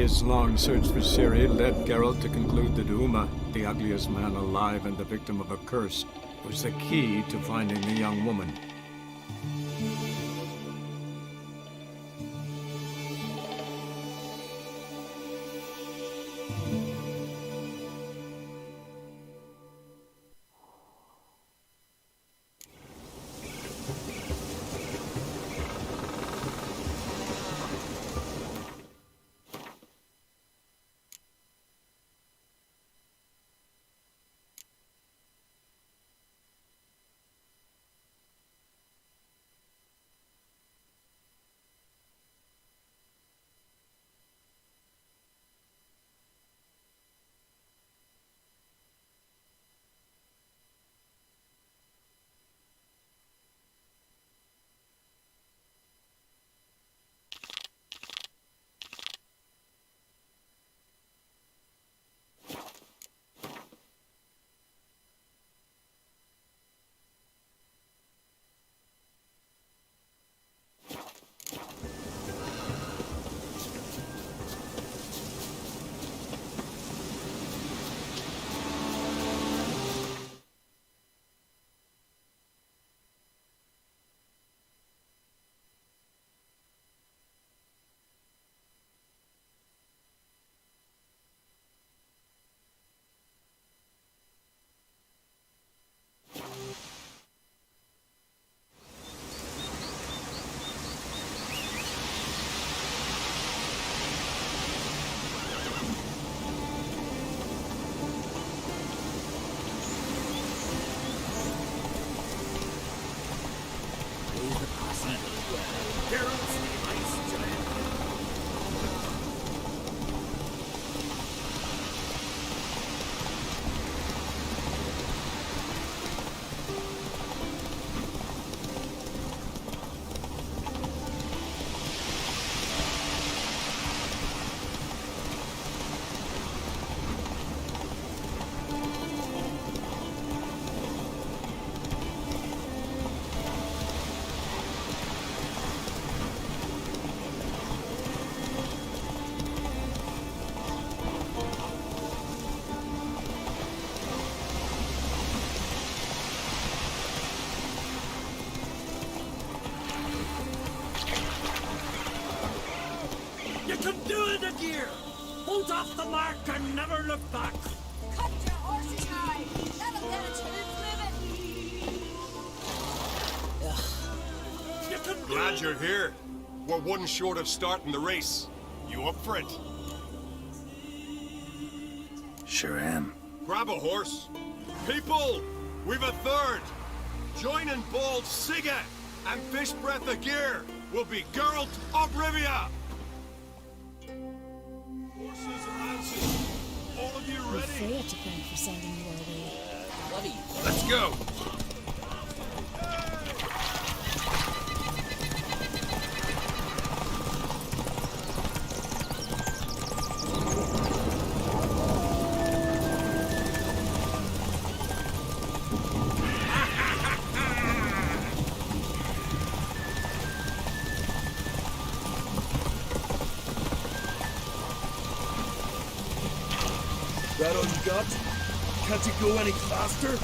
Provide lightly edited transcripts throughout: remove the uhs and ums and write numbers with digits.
His long search for Ciri led Geralt to conclude that Uma, the ugliest man alive and the victim of a curse, was the key to finding the young woman. Hold off the mark and never look back. Cut your horse's hide. That'll get its hooves moving. Glad you're here. We're one short of starting the race. You up for it? Sure am. Grab a horse. People, we've a third. Joining Bald Sigga and Fish Breath of Gear will be Geralt of Rivia. Horses and lances. All of you ready? Freya to thank for sending you our way. Bloody. Let's go. That all you got? Can't you go any faster?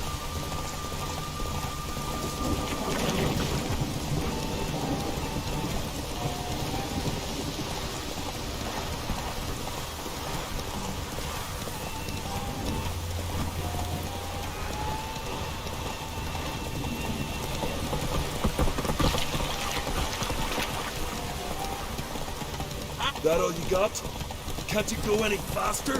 That all you got? Can't you go any faster?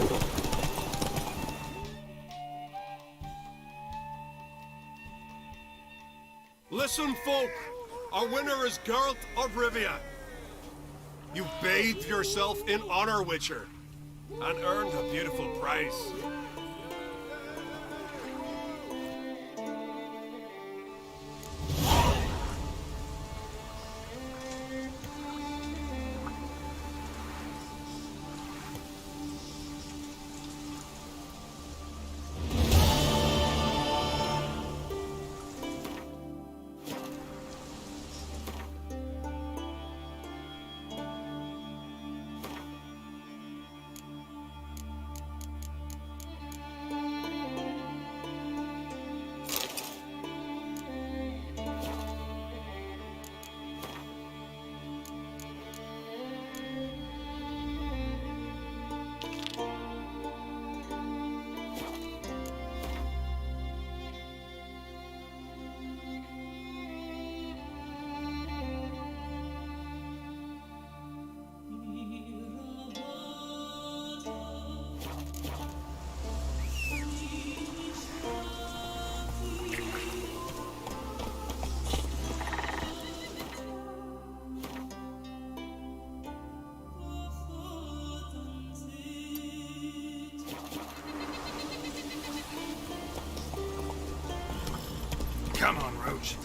Listen, folk. Our winner is Geralt of Rivia. You've bathed yourself in honor, Witcher, and earned a beautiful prize. Come on, Roach.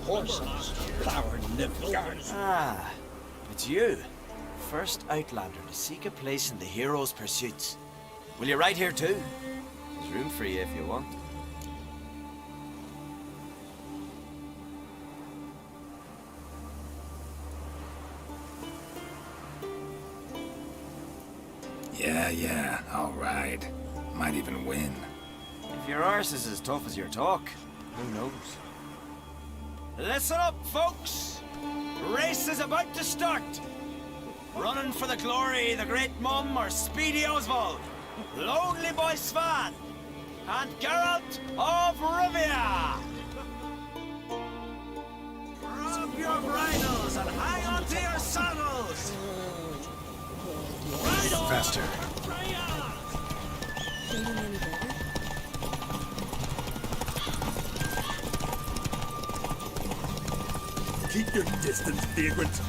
Horses, flowered Nilfgaard. Ah, it's you. First outlander to seek a place in the hero's pursuits. Will you ride here too? There's room for you if you want. Yeah, I'll ride. Might even win. If your arse is as tough as your talk, who knows? Listen up, folks! Race is about to start! Running for the glory, the great mum or Speedy Oswald, Lonely Boy Svan, and Geralt of Rivia! Grab your bridles and hang on to your saddles! Ride on! Faster. Feeling any better? Keep your distance, vagrant.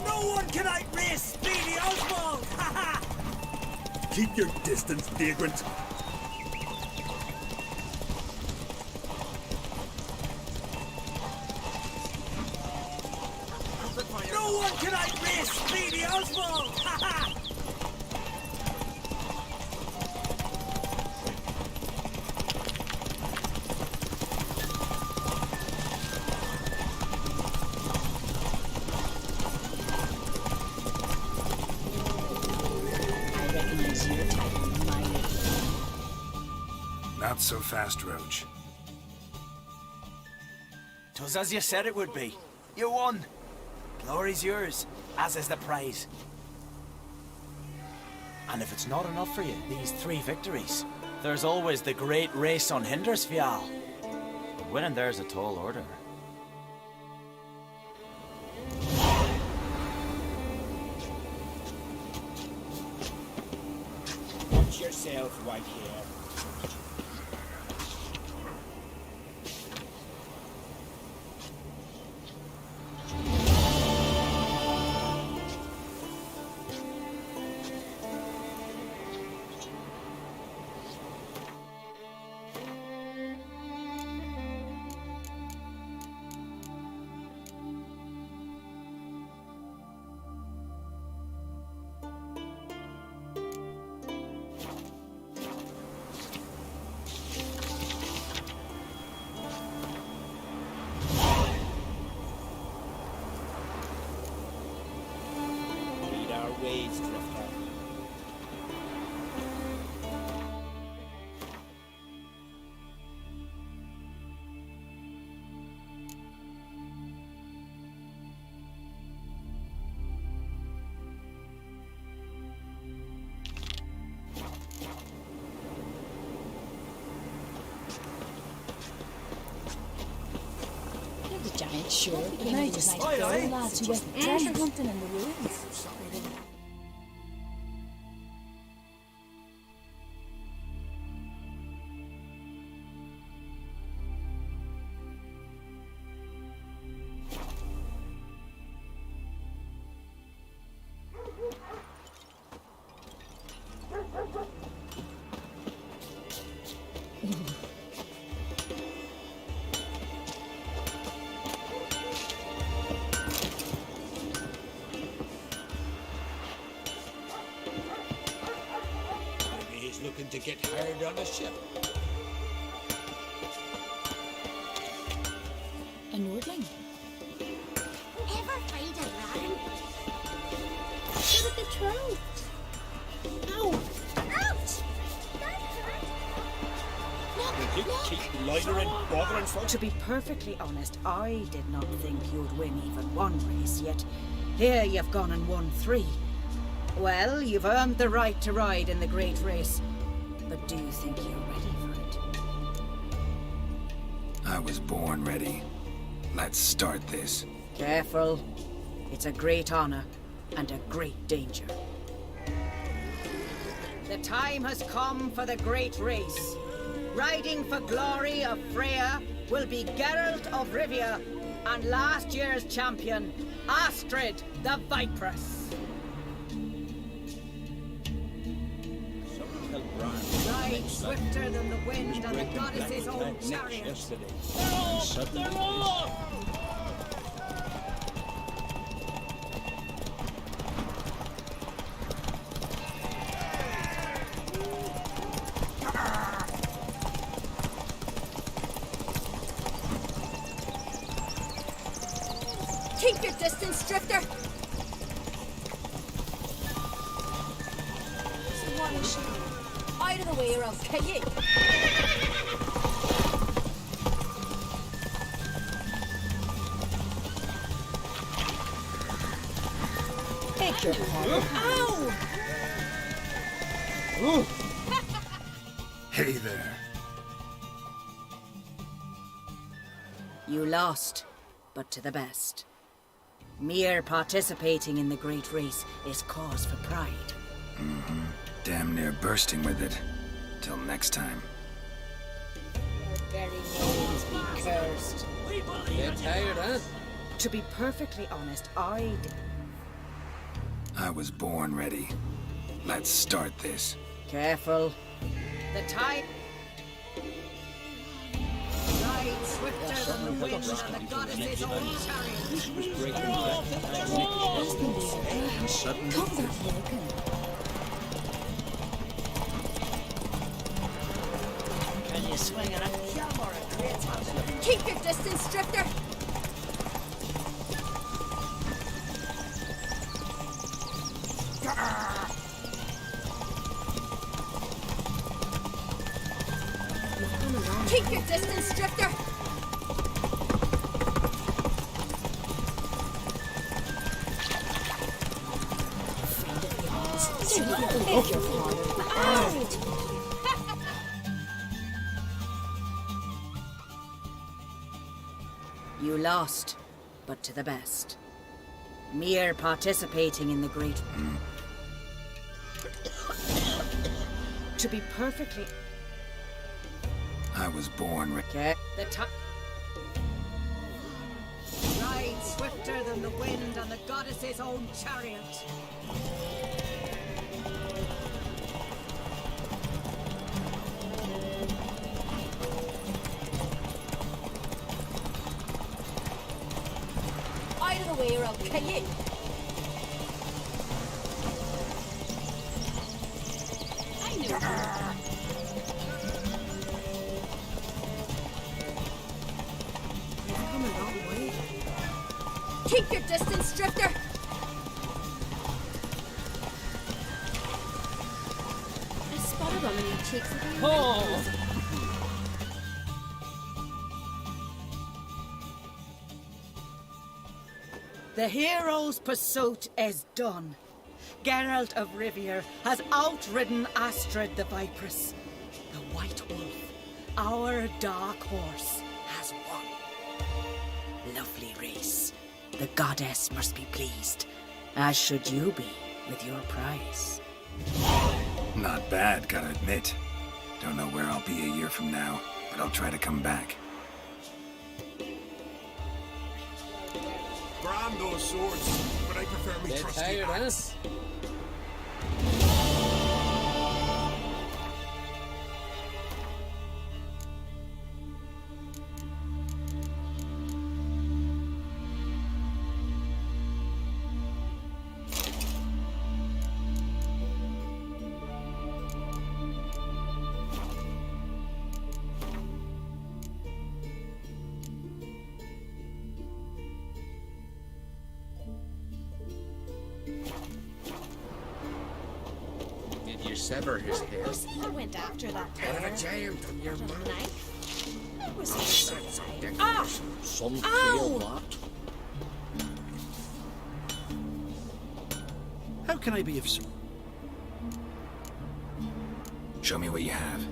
No one can outrace Speedy Oswald! Ha ha! Keep your distance, vagrant. No one can outrace Speedy Oswald! Ha ha! I recognize your title in my name. Not so fast, Roach. 'Twas as you said it would be. You won. Glory's yours, as is the prize. And if it's not enough for you, these 3 victories, there's always the great race on Hindersfjall. But winning there's a tall order. Watch yourself, white hair. ways, Drifter. The giant sure became Aye, one of those nice aye, girl aye. lads who went treasure hunting in the ruins. Maybe he's looking to get hired on a ship. A Nordling. Ever find a dragon? Look at the trout. Ow! Ouch! That hurt. Will you keep loitering, bothering folks? To be perfectly honest, I did not think you'd win even one race, yet here you've gone and won 3. Well, you've earned the right to ride in the great race. But do you think you're ready for it? I was born ready. Let's start this. Careful. It's a great honor and a great danger. The time has come for the great race. Riding for glory of Freya will be Geralt of Rivia and last year's champion, Astrid the Viperous. Someone tell Brian. Ride swifter than the wind and the goddess's own chariot. Yesterday. And suddenly Keep your distance, Drifter. Someone is out of the way or I'll kill you. Take your part. Ow! Hey there. You lost, but to the best. Mere participating in the great race is cause for pride. Damn near bursting with it. Till next time. Very names be cursed. get tired, huh? To be perfectly honest, I was born ready. Let's start this. Careful. The time... Ride swifter than the wind and the goddess's own chariot. This was breaking back yesterday. And suddenly Come back, Logan. Can you swing at a jam or a great hunting? Keep your distance, Drifter. Keep your distance, Drifter. Take your part. You lost, but to the best. Mere participating in the great... To be perfectly... I was born ready. Okay. The time... Ride swifter than the wind and the goddess's own chariot. Out of the way or I'll kill you. I knew it. You've come a long way. Keep your distance, Drifter. takes it. Oh! The hero's pursuit is done. Geralt of Rivia has outridden Astrid the Vipress. The White Wolf, our dark horse, has won. Lovely race. The goddess must be pleased, as should you be with your prize. Not bad, gotta admit. Don't know where I'll be a year from now, but I'll try to come back. Brand those swords, but I prefer me Get trusty tired, axe. Ennis? Did you sever his head? I went after that Have a bear. jam from your The mouth. knife. That was inside. Ah! Some Ow! feel that. How can I be of service? Show me what you have.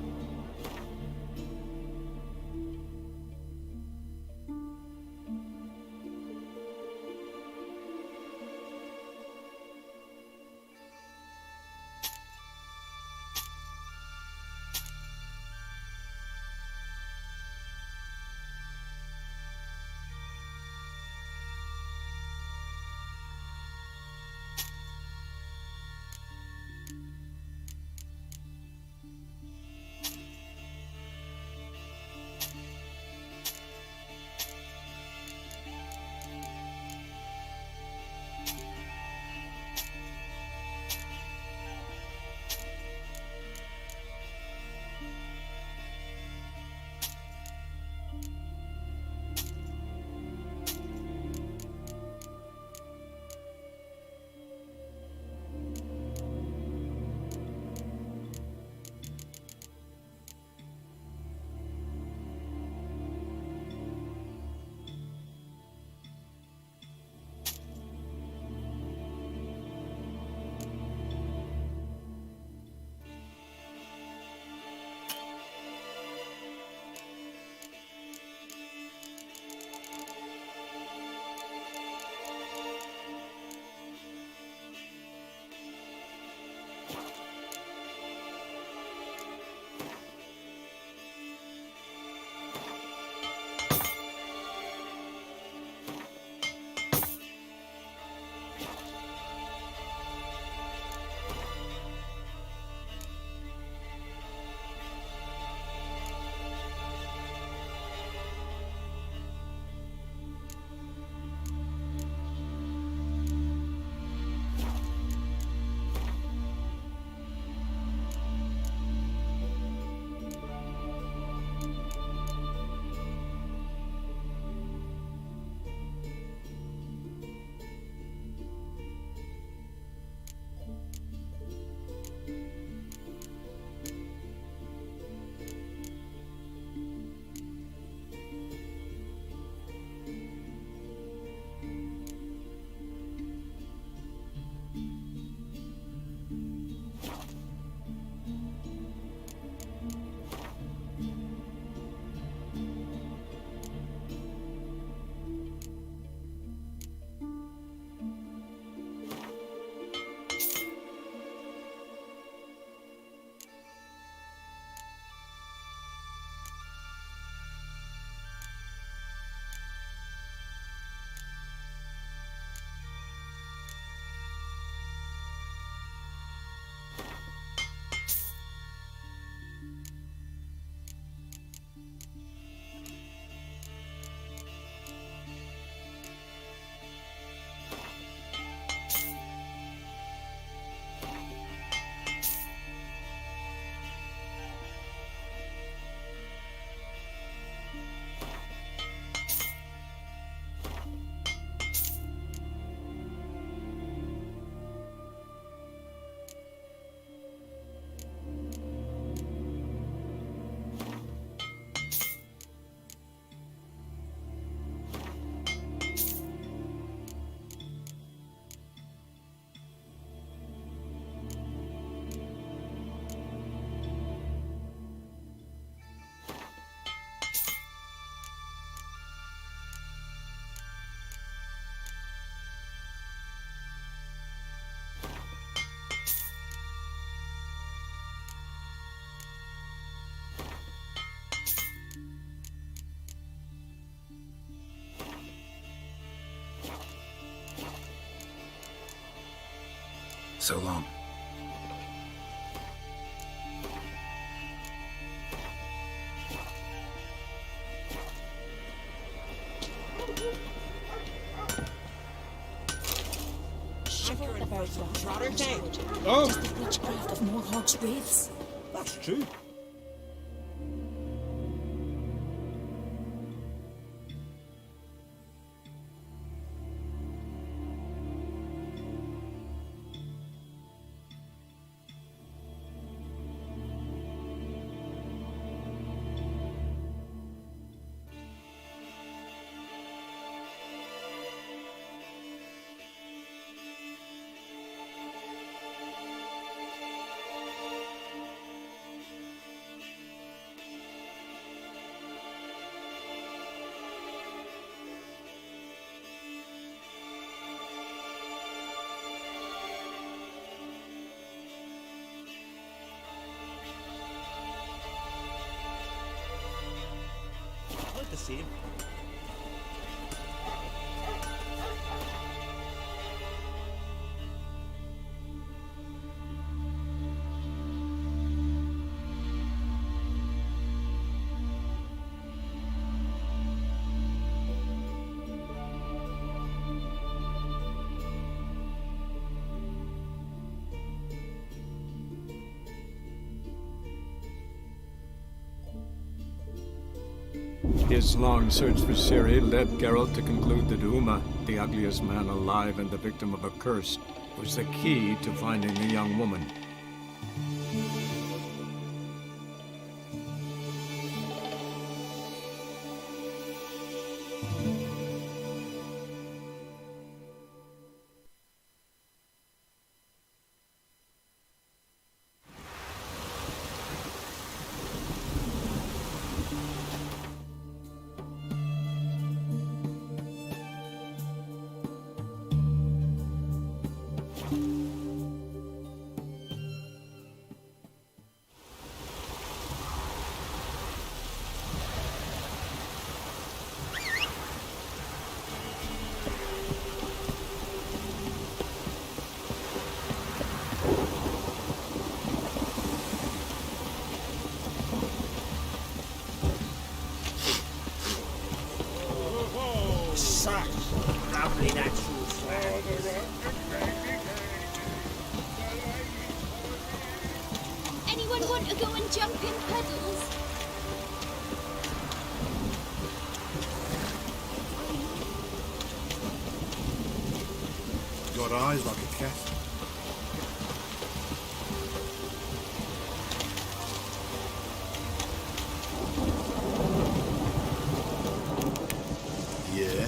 so long. Shiver the very rock. Oh, Just the witchcraft of Morhogg's wraiths. that's true. The same. His long search for Ciri led Geralt to conclude that Uma, the ugliest man alive and the victim of a curse, was the key to finding the young woman. Lovely natural flowers. Anyone want to go and jump in puddles? Got eyes like a cat. Yeah?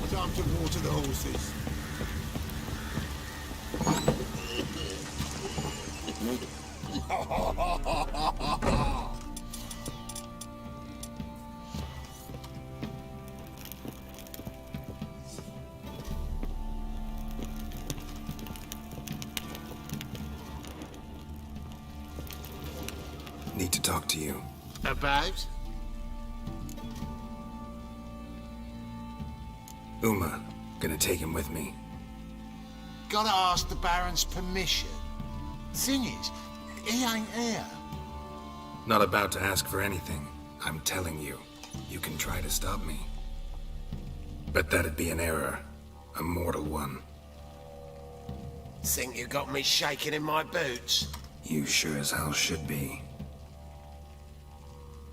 Time to water the horses. Need to talk to you. About? Uma, gonna take him with me. Gotta ask the Baron's permission. Thing is, he ain't here. Not about to ask for anything. I'm telling you, you can try to stop me. But that'd be an error. A mortal one. Think you got me shaking in my boots? You sure as hell should be.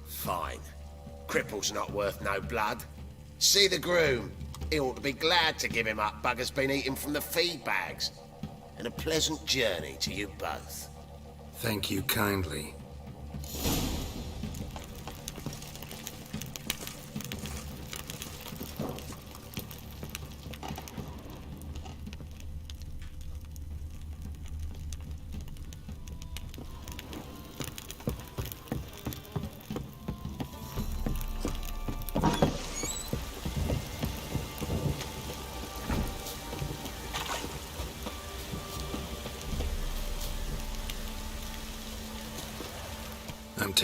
Fine. Cripple's not worth no blood. See the groom. He ought to be glad to give him up. Bugger's been eating from the feed bags. And a pleasant journey to you both. Thank you kindly.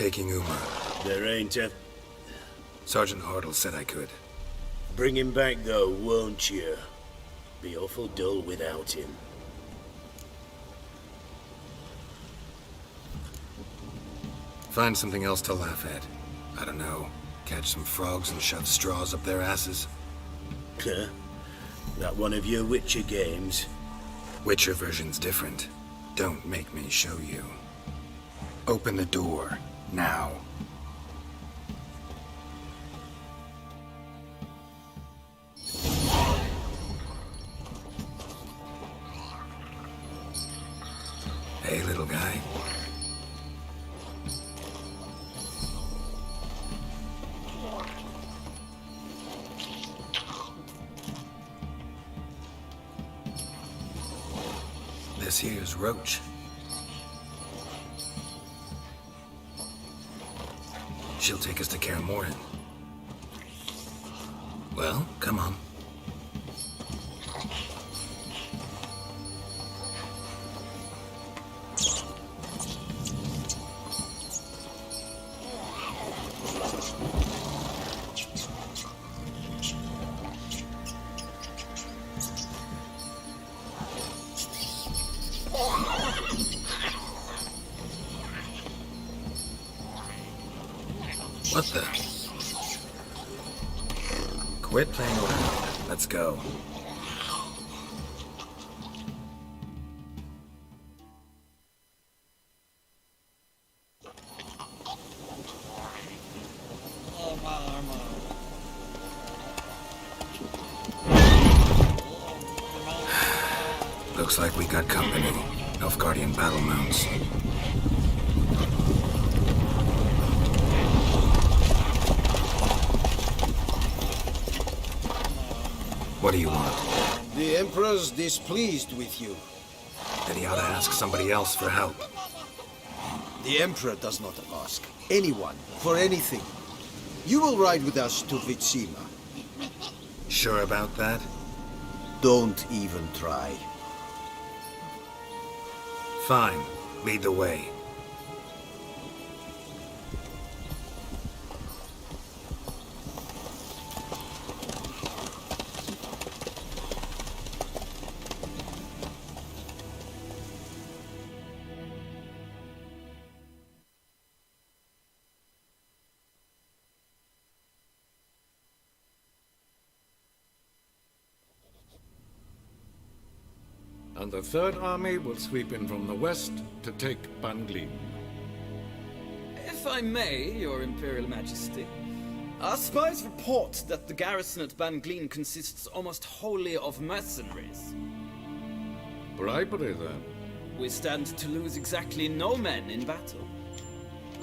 taking Uma. There ain't a... Sergeant Hartle said I could. Bring him back, though, won't you? Be awful dull without him. Find something else to laugh at. I don't know. Catch some frogs and shove straws up their asses. Huh? That one of your Witcher games? Witcher version's different. Don't make me show you. Open the door, now. Hey, little guy. This here's Roach. She'll take us to Kaer Morhen. Well, come on. What the? Quit playing around. Let's go. Looks like we got company. Nilfgaardian battle mounts. What do you want? The Emperor's displeased with you. Then he ought to ask somebody else for help. The Emperor does not ask anyone for anything. You will ride with us to Vitsima. Sure about that? Don't even try. Fine. Lead the way. And the Third Army will sweep in from the west to take Ban-Glin. If I may, Your Imperial Majesty, our spies report that the garrison at Ban-Glin consists almost wholly of mercenaries. Bribery, then. We stand to lose exactly no men in battle.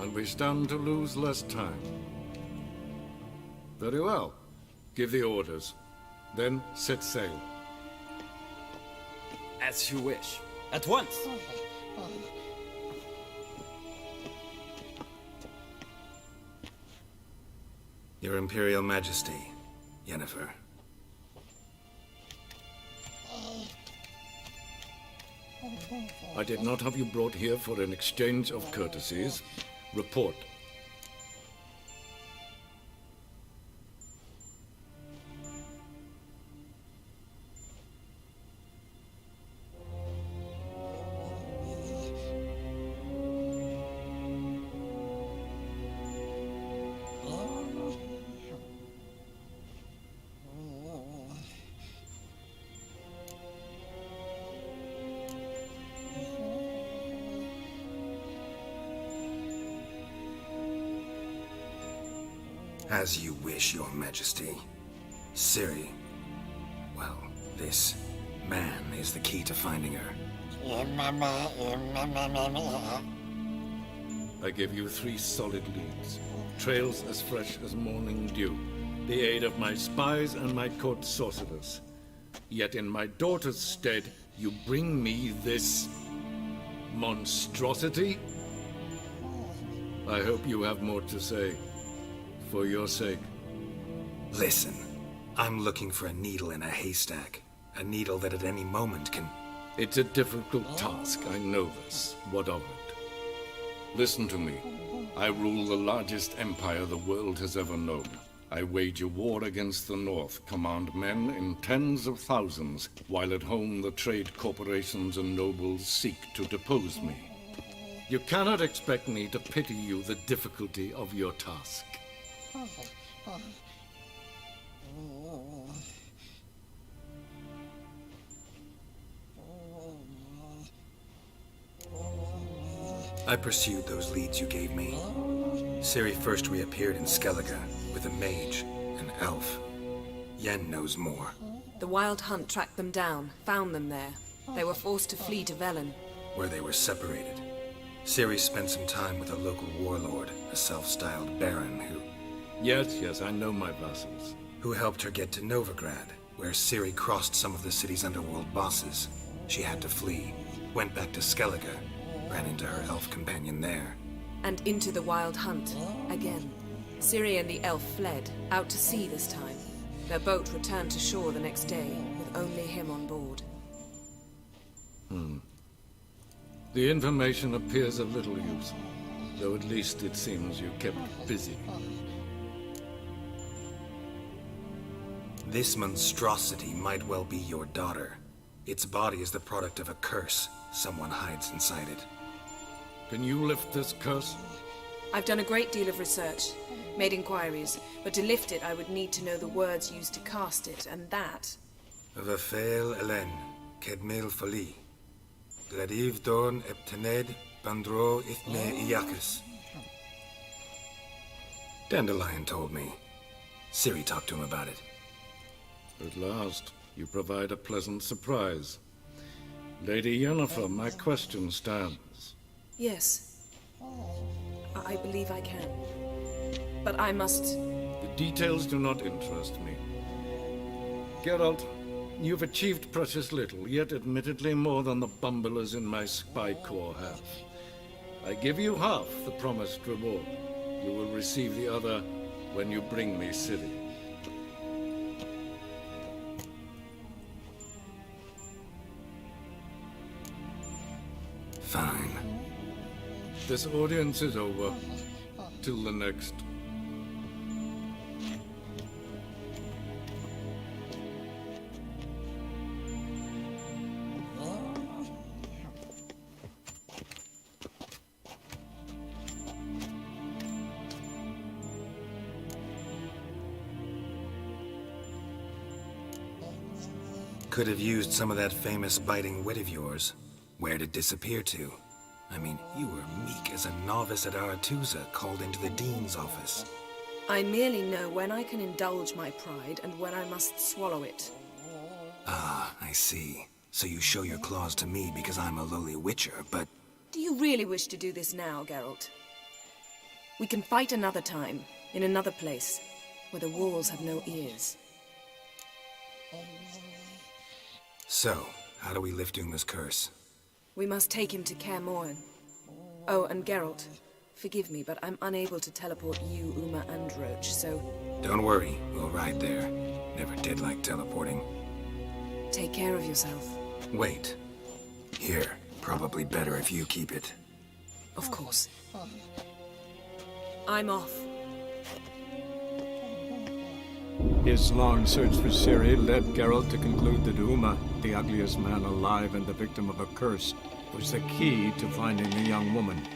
And we stand to lose less time. Very well. Give the orders. Then set sail. As you wish. At once. Your Imperial Majesty, Yennefer. I did not have you brought here for an exchange of courtesies. Report. As you wish, Your Majesty. Ciri. Well, this man is the key to finding her. I give you 3 solid leads. Trails as fresh as morning dew. The aid of my spies and my court sorcerers. Yet in my daughter's stead, you bring me this monstrosity? I hope you have more to say. For your sake. Listen, I'm looking for a needle in a haystack. A needle that at any moment can... It's a difficult task, I know this. What of it? Listen to me. I rule the largest empire the world has ever known. I wage a war against the North, command men in tens of thousands, while at home the trade corporations and nobles seek to depose me. You cannot expect me to pity you the difficulty of your task. I pursued those leads you gave me. Ciri first reappeared in Skellige with a mage, an elf. Yen knows more. The Wild Hunt tracked them down, found them there. They were forced to flee to Velen, where they were separated. Ciri spent some time with a local warlord, a self-styled baron who... Yes, I know my vassals. Who helped her get to Novigrad, where Ciri crossed some of the city's underworld bosses. She had to flee, went back to Skellige, ran into her elf companion there. And into the Wild Hunt, again. Ciri and the elf fled, out to sea this time. Their boat returned to shore the next day, with only him on board. The information appears of little use, though at least it seems you kept busy. This monstrosity might well be your daughter. Its body is the product of a curse. Someone hides inside it. Can you lift this curse? I've done a great deal of research, made inquiries, but to lift it I would need to know the words used to cast it, and that... Vafael Elen, Kedmil Fali. Gladiv Dorn Eptened Bandro Ithme Iacus. Dandelion told me. Ciri talked to him about it. At last, you provide a pleasant surprise. Lady Yennefer, my question stands. Yes. I believe I can. But I must... The details do not interest me. Geralt, you've achieved precious little, yet admittedly more than the bumblers in my spy corps have. I give you half the promised reward. You will receive the other when you bring me Ciri. Fine. This audience is over. Till the next. Could have used some of that famous biting wit of yours. Where'd it disappear to? I mean, you were meek as a novice at Aretusa called into the Dean's office. I merely know when I can indulge my pride and when I must swallow it. Ah, I see. So you show your claws to me because I'm a lowly witcher, but... Do you really wish to do this now, Geralt? We can fight another time, in another place, where the walls have no ears. So, how do we lift Uma's curse? We must take him to Kaer Morhen. Oh, and Geralt, forgive me, but I'm unable to teleport you, Uma, and Roach, so... Don't worry, we'll ride there. Never did like teleporting. Take care of yourself. Wait. Here, probably better if you keep it. Of course. I'm off. His long search for Ciri led Geralt to conclude that Uma, the ugliest man alive and the victim of a curse, was the key to finding the young woman.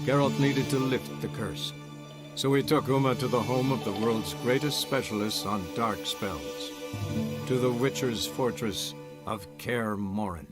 Geralt needed to lift the curse, so he took Uma to the home of the world's greatest specialists on dark spells, to the Witcher's fortress of Kaer Morhen.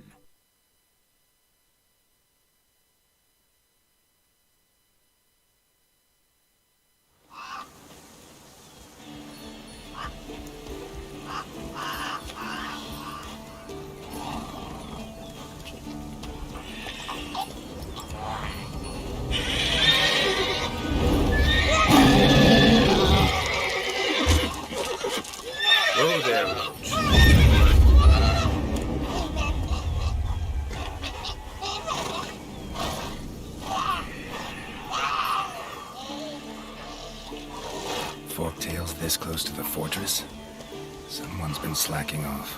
Oh, there, Roach. Forktails this close to the fortress? Someone's been slacking off.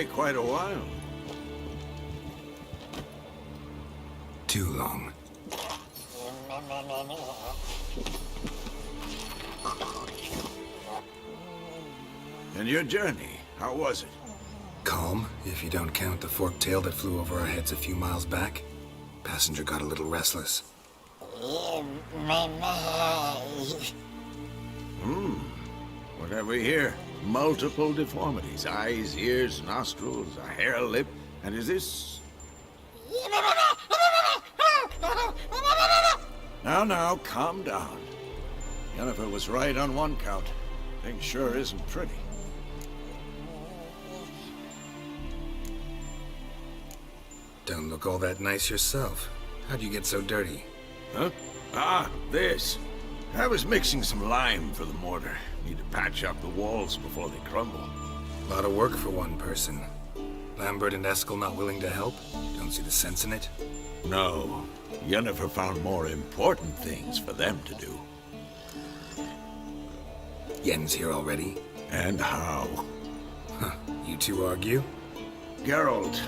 away quite a while. Too long. And your journey, how was it? Calm, if you don't count the forked tail that flew over our heads a few miles back. Passenger got a little restless. What have we here? Multiple deformities. Eyes, ears, nostrils, a hair lip. And is this... Now, calm down. Jennifer was right on one count. Thing sure isn't pretty. Don't look all that nice yourself. How'd you get so dirty? Huh? Ah, this. I was mixing some lime for the mortar. Need to patch up the walls before they crumble. A lot of work for one person. Lambert and Eskel not willing to help? Don't see the sense in it? No. Yennefer found more important things for them to do. Yen's here already? And how? Huh. You two argue? Geralt,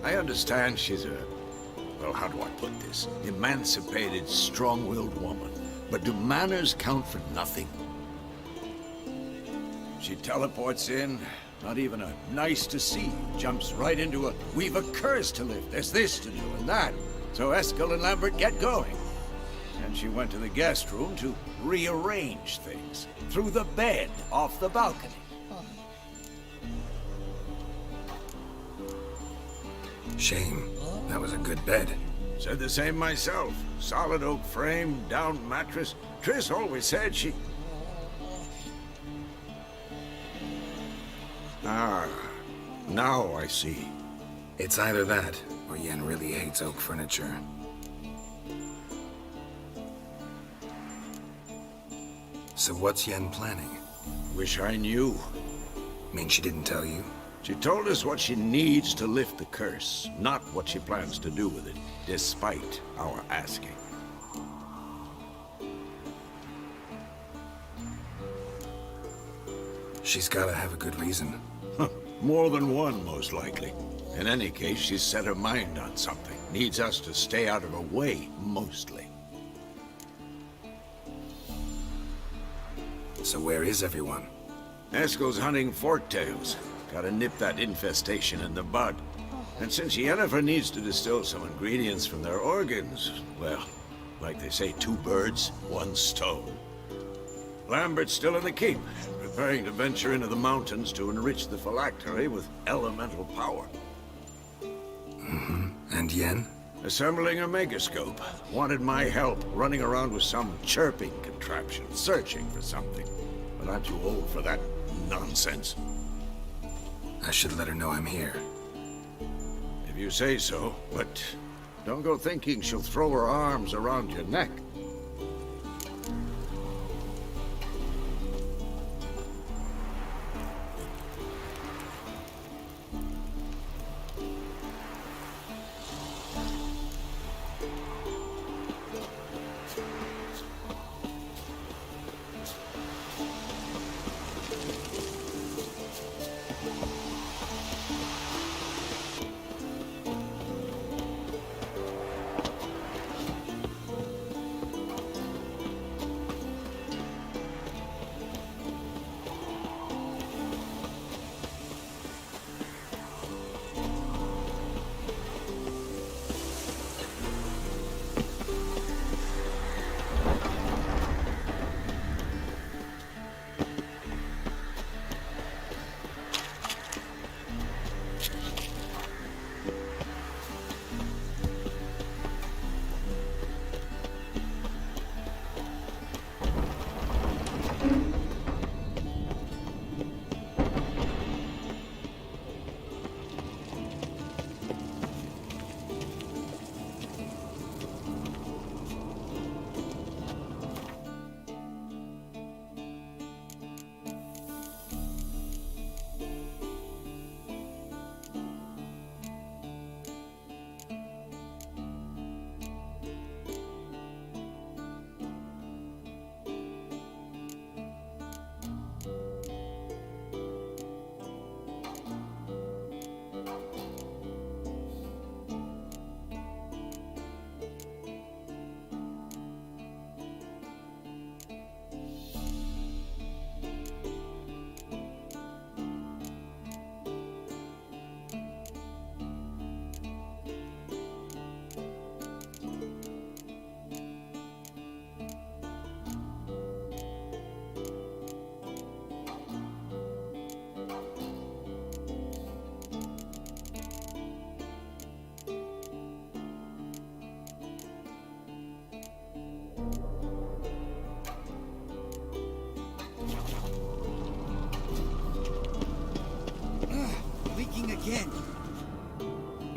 I understand she's a... well, how do I put this? Emancipated, strong-willed woman. But do manners count for nothing? She teleports in, not even a nice to see, jumps right into a, we've a curse to lift, there's this to do and that. So Eskel and Lambert get going. And she went to the guest room to rearrange things. Through the bed, off the balcony. Shame. That was a good bed. Said the same myself. Solid oak frame, down mattress. Triss always said she... Ah, now I see. It's either that, or Yen really hates oak furniture. So what's Yen planning? Wish I knew. Mean she didn't tell you? She told us what she needs to lift the curse, not what she plans to do with it, despite our asking. She's gotta have a good reason. More than one, most likely. In any case, she's set her mind on something. Needs us to stay out of her way, mostly. So where is everyone? Eskel's hunting forktails. Gotta nip that infestation in the bud. And since Yennefer needs to distill some ingredients from their organs, well, like they say, 2 birds, 1 stone. Lambert's still in the keep, preparing to venture into the mountains to enrich the phylactery with elemental power. Mm-hmm. And Yen? Assembling a megascope. Wanted my help running around with some chirping contraption, searching for something. But I'm too old for that nonsense. I should let her know I'm here. If you say so, but don't go thinking she'll throw her arms around your neck.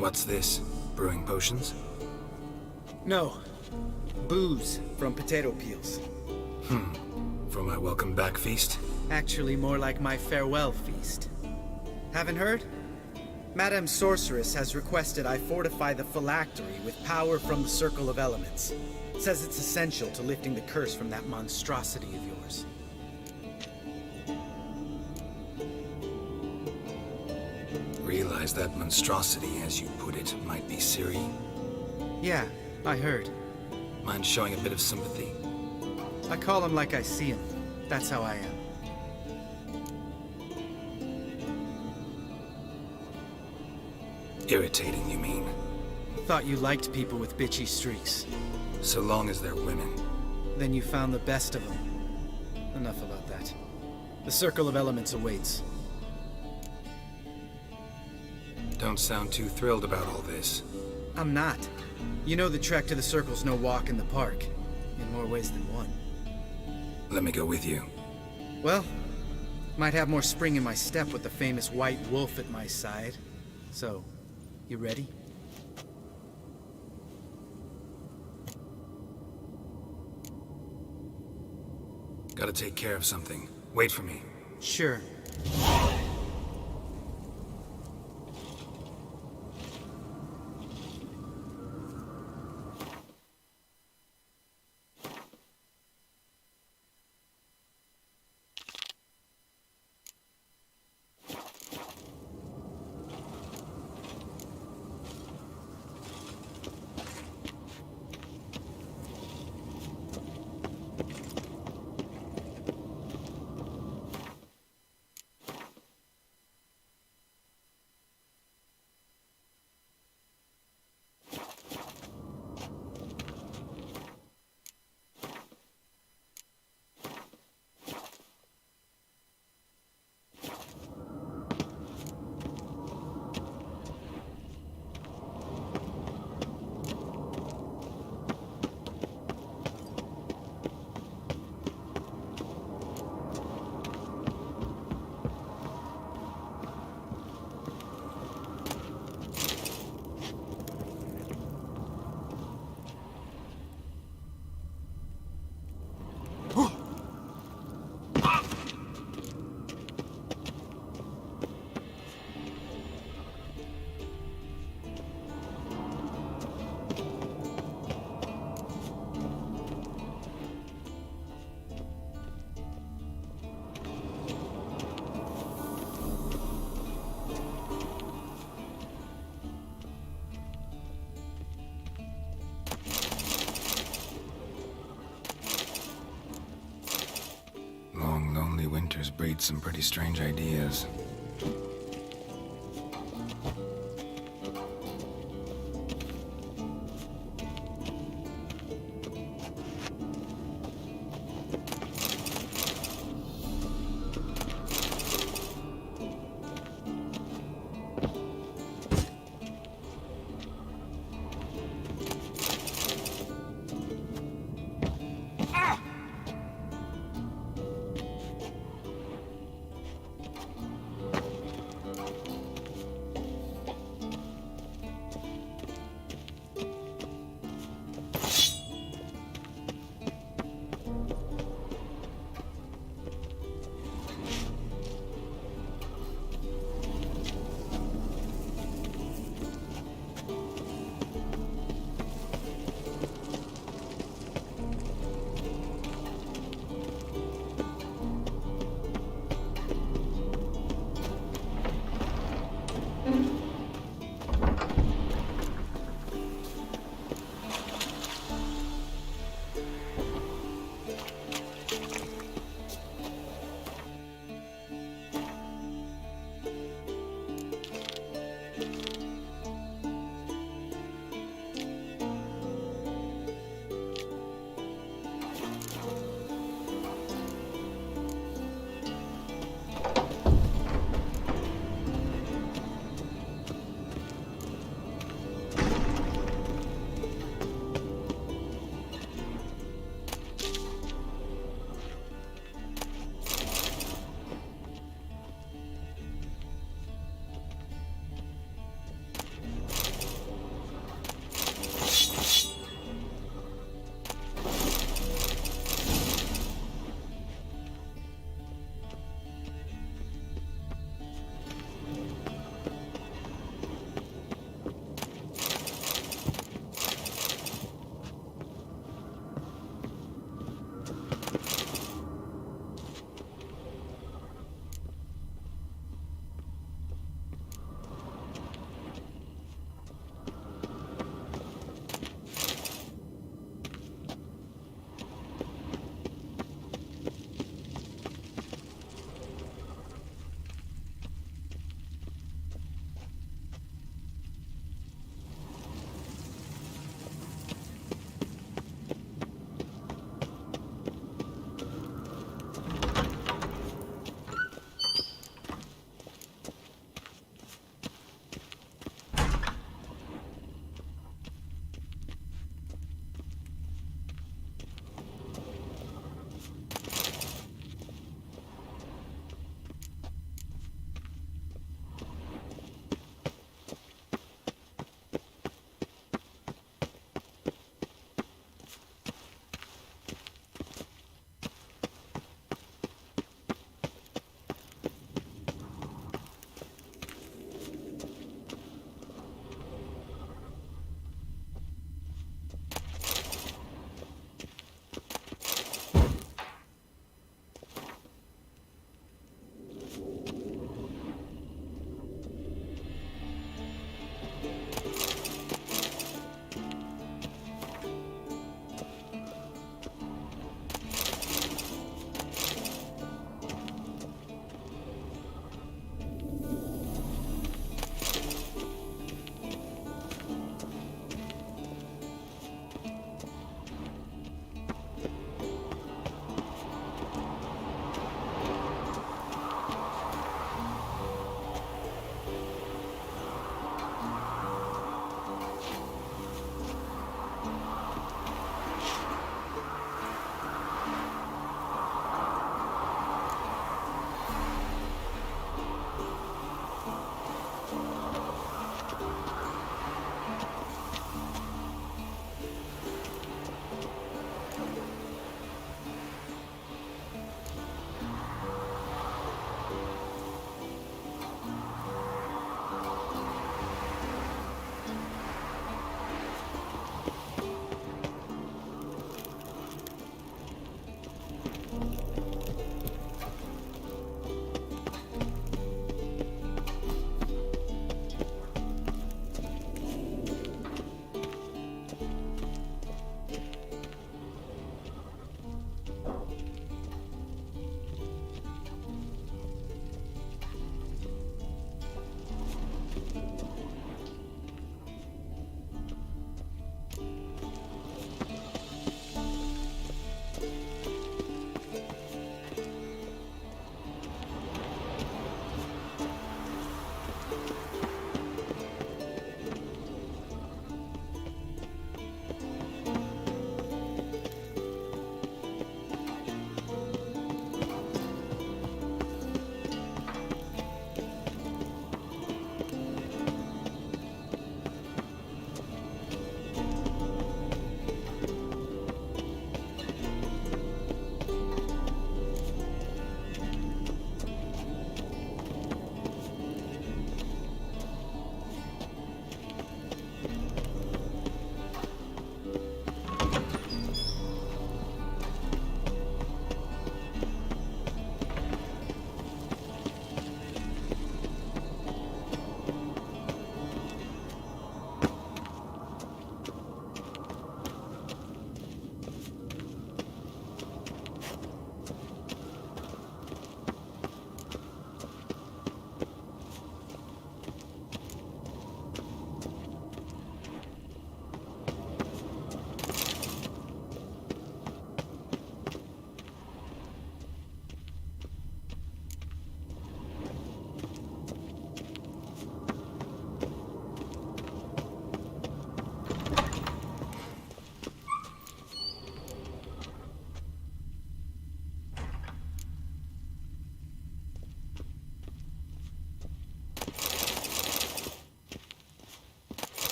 What's this? Brewing potions? No. Booze from potato peels. For my welcome back feast? Actually, more like my farewell feast. Haven't heard? Madame Sorceress has requested I fortify the phylactery with power from the Circle of Elements. Says it's essential to lifting the curse from that monstrosity of yours. Realize that monstrosity, as you put it, might be Ciri? Yeah, I heard. Mind showing a bit of sympathy? I call him like I see him. That's how I am. Irritating, you mean? Thought you liked people with bitchy streaks. So long as they're women. Then you found the best of them. Enough about that. The Circle of Elements awaits. Don't sound too thrilled about all this. I'm not. You know the trek to the Circle's no walk in the park. In more ways than one. Let me go with you. Well, might have more spring in my step with the famous white wolf at my side. So, you ready? Gotta take care of something. Wait for me. Sure. Winters breed some pretty strange ideas.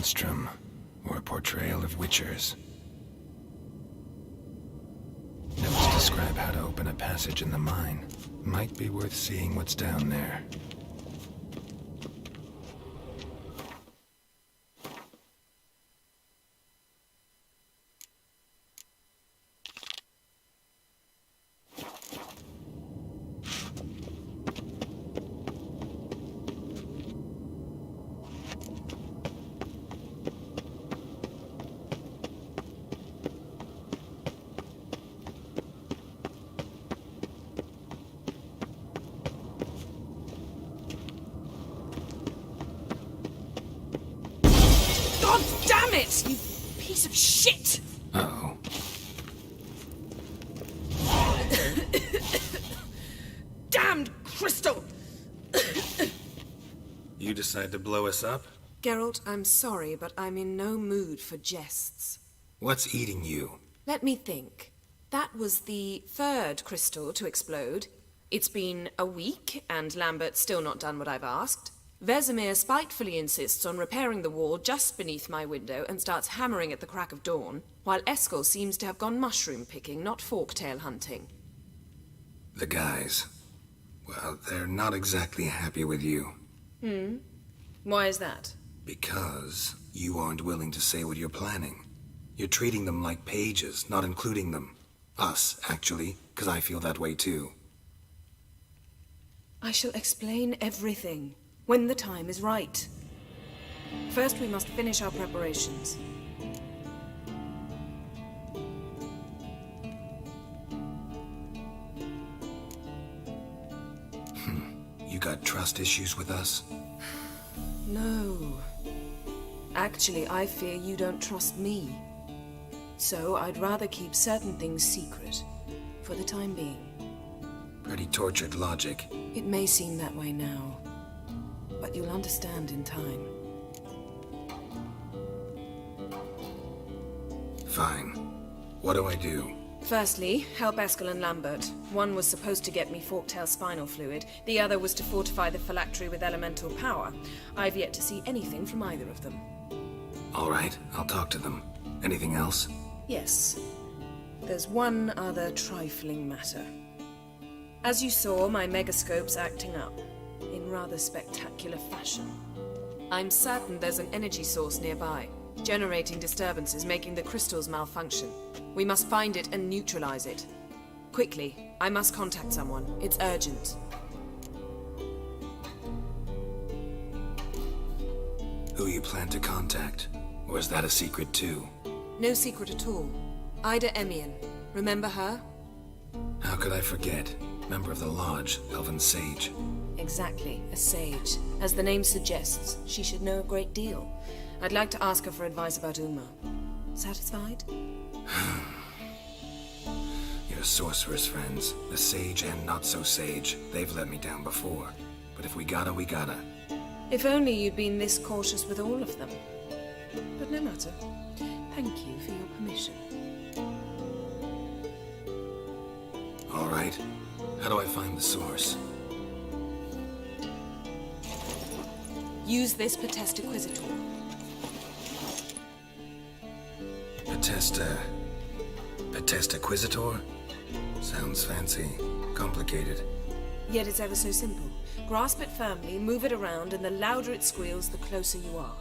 monstrum, or a portrayal of witchers. Notes describe how to open a passage in the mine. Might be worth seeing what's down there. God damn it! You piece of shit! Uh-oh. Damned crystal! You decide to blow us up? Geralt, I'm sorry, but I'm in no mood for jests. What's eating you? Let me think. That was the third crystal to explode. It's been a week, and Lambert's still not done what I've asked. Vesemir spitefully insists on repairing the wall just beneath my window and starts hammering at the crack of dawn, while Eskel seems to have gone mushroom picking, not forktail hunting. The guys. Well, they're not exactly happy with you. Why is that? Because you aren't willing to say what you're planning. You're treating them like pages, not including them. Us, actually, because I feel that way too. I shall explain everything when the time is right. First, we must finish our preparations. You got trust issues with us? No. Actually, I fear you don't trust me. So I'd rather keep certain things secret, for the time being. Pretty tortured logic. It may seem that way now, but you'll understand in time. Fine. What do I do? Firstly, help Eskel and Lambert. One was supposed to get me forktail spinal fluid, the other was to fortify the phylactery with elemental power. I've yet to see anything from either of them. All right, I'll talk to them. Anything else? Yes. There's one other trifling matter. As you saw, my megascope's acting up, in rather spectacular fashion. I'm certain there's an energy source nearby, generating disturbances, making the crystals malfunction. We must find it and neutralize it. Quickly, I must contact someone. It's urgent. Who you plan to contact? Or is that a secret too? No secret at all. Ida Emian. Remember her? How could I forget? Member of the Lodge, Elven Sage. Exactly, a sage. As the name suggests, she should know a great deal. I'd like to ask her for advice about Uma. Satisfied? Your sorceress friends, the sage and not so sage, they've let me down before. But if we gotta, we gotta. If only you'd been this cautious with all of them. But no matter. Thank you for your permission. All right. How do I find the source? Use this Potestaquisitor. Potestaquisitor? Sounds fancy. Complicated. Yet it's ever so simple. Grasp it firmly, move it around, and the louder it squeals, the closer you are.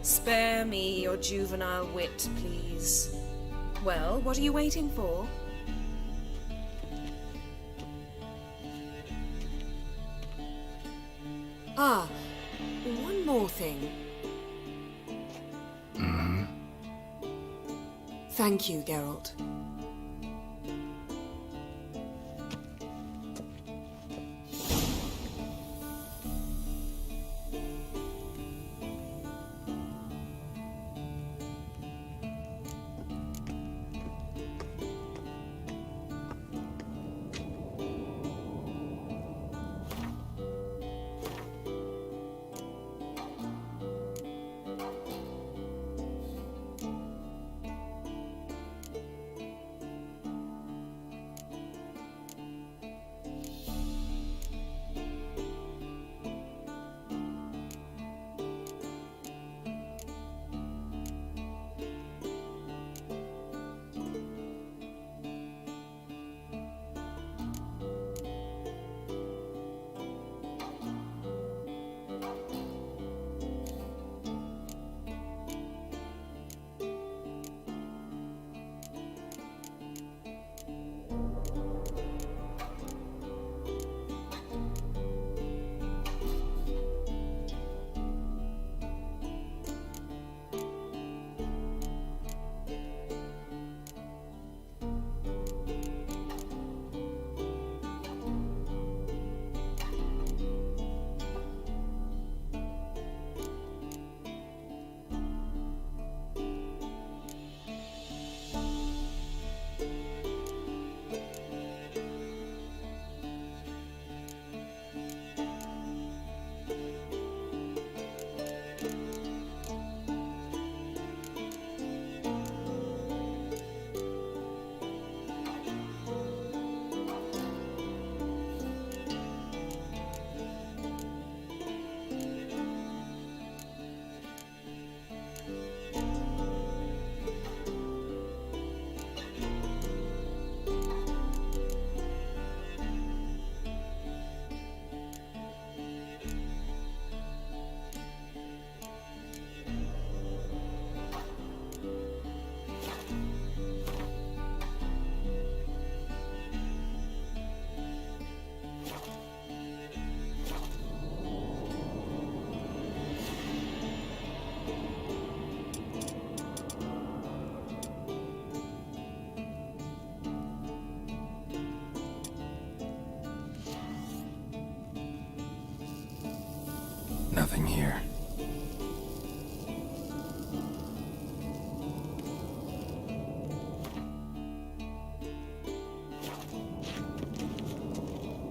Spare me your juvenile wit, please. Well, what are you waiting for? Ah, one more thing. Thank you, Geralt.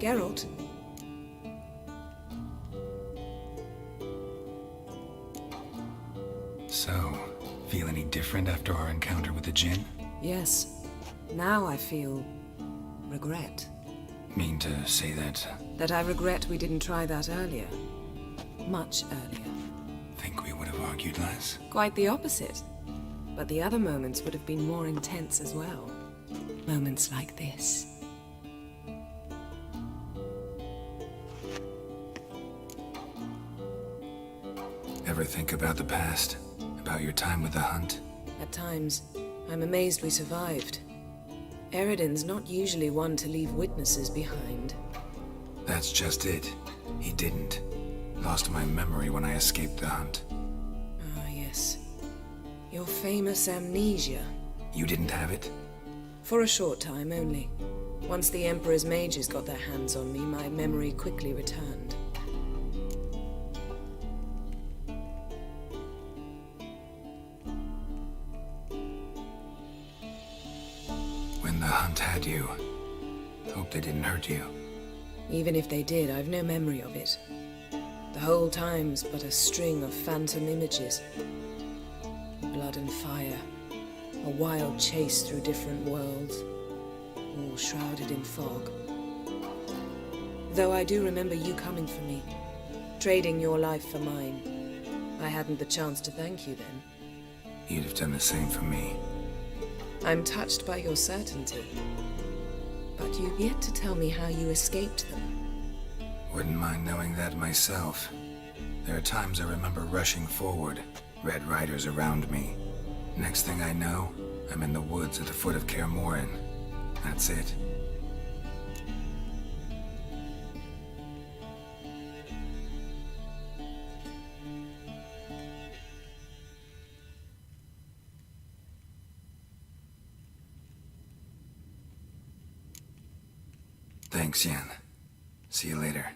Geralt. So, feel any different after our encounter with the Jinn? Yes. Now I feel regret. Mean to say that? That I regret we didn't try that earlier. Much earlier. Think we would have argued less? Quite the opposite. But the other moments would have been more intense as well. Moments like this. Ever think about the past? About your time with the hunt? At times, I'm amazed we survived. Eridan's not usually one to leave witnesses behind. That's just it. He didn't. Lost my memory when I escaped the hunt. Ah, yes. Your famous amnesia. You didn't have it? For a short time only. Once the Emperor's mages got their hands on me, my memory quickly returned. When the hunt had you, hope they didn't hurt you. Even if they did, I've no memory of it. The whole time's but a string of phantom images. Blood and fire. A wild chase through different worlds. All shrouded in fog. Though I do remember you coming for me. Trading your life for mine. I hadn't the chance to thank you then. You'd have done the same for me. I'm touched by your certainty. But you've yet to tell me how you escaped them. Wouldn't mind knowing that myself. There are times I remember rushing forward, Red Riders around me. Next thing I know, I'm in the woods at the foot of Kaer Morhen. That's it. Thanks, Yen. See you later.